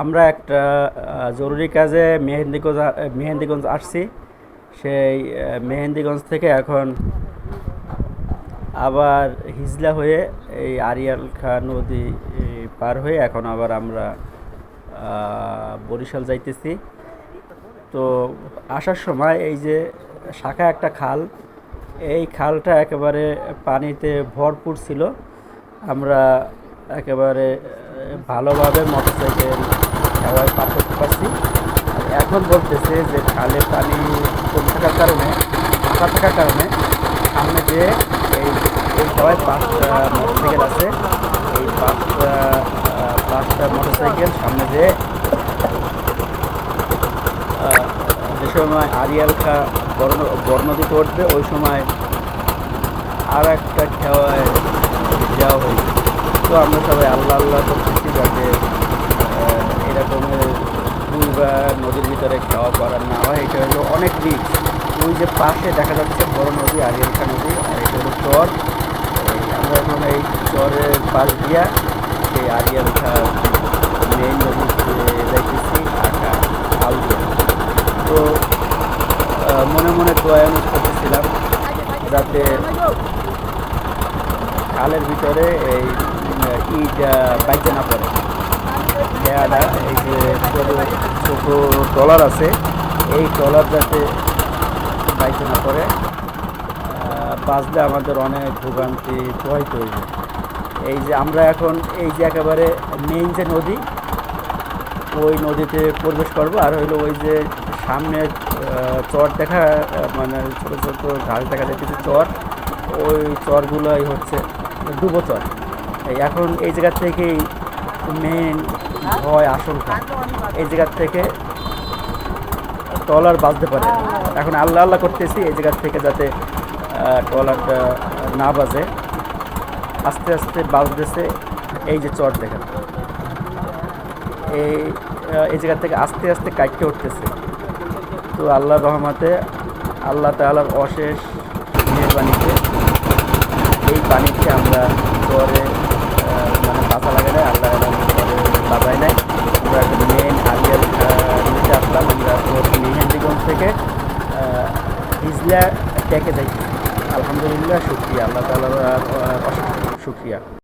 আমরা একটা জরুরি কাজে মেহেন্দিগঞ্জ আসছি। সেই মেহেন্দিগঞ্জ থেকে এখন আবার হিজলা হয়ে এই আরিয়াল খাঁ নদী পার হয়ে এখন আবার আমরা বরিশাল যাইতেছি। তো আসার সময় এই যে শাখা একটা খাল, এই খালটা একেবারে পানিতে ভরপুর ছিল। আমরা একেবারে ভালোভাবে মোটরসাইকেল হাওয়ায় পার করতে পারছি। আর এখন বলতেছে যে খালে পানি কম থাকার কারণে, ফাঁকা থাকার কারণে সামনে যে এই এই হাওয়ায় 5টা মোটরসাইকেল আছে, এই পাঁচটা মোটরসাইকেল সামনে যে যে সময় আরিয়াল খা বর্ণদিতে উঠবে ওই সময় আর একটা খেওয়ায় যাওয়া হয়েছে। তো আমরা সবাই আল্লাহ আল্লাহ করতেছি যাতে এরকমের পুল বা নদীর ভিতরে খাওয়া করার না হয়। এটা হলো অনেক রিস্ক। ওই যে পাশে দেখা যাচ্ছে বড় নদী আরিয়াল খা নদী, আর এটা হলো চর। আমরা এখন এই চরের পাশ দিয়া সেই আরিয়াল খা মেইন নদীতে যাইতেছি ঢাকা খাল দিয়ে। তো মনে মনে দোয়ানুষ করতেছিলাম যাতে খালের ভিতরে এই ইটা বাইতে না পড়ে। খেয়াটা এই যে ছোটো ট্রলার আছে, এই ট্রলার যাতে বাইতে না পড়ে, বাঁচলে আমাদের অনেক ভোগান্তি প্রবাহিত হইবে। এই যে আমরা এখন এই যে একেবারে মেইন যে নদী, ওই নদীতে প্রবেশ করবো। আর হইলো ওই যে সামনে চর দেখা, মানে ছোটো ছোটো ঘাস দেখা যায় কিছু চর, ওই চরগুলোই হচ্ছে ডুবো চর। এখন এই জায়গার থেকেই মেন ভয় আশঙ্কা, এই জায়গার থেকে ট্রলার বাঁচতে পারে। এখন আল্লাহ আল্লাহ করতেছি এই জায়গার থেকে যাতে ট্রলারটা না বাজে। আস্তে আস্তে বাজতেছে, এই যে চর দেখেন, এই জায়গা থেকে আস্তে আস্তে কাটতে উঠতেছে। তো আল্লাহর রহমতে, আল্লাহ তাআলার অশেষ মেহরবানিতে এই পানিতে আমরা চরে মানে বাঁচা লাগে না, আল্লাহ চরে বাঁচায় নাই। আমরা একটা মেন আরিয়াল নিতে আসলাম। আমরা মেহেন্দিগঞ্জ থেকে হিজলা ট্যাকে যাইছি। আলহামদুলিল্লাহ, শুকরিয়া, আল্লাহ তাআলার অশেষ শুকরিয়া।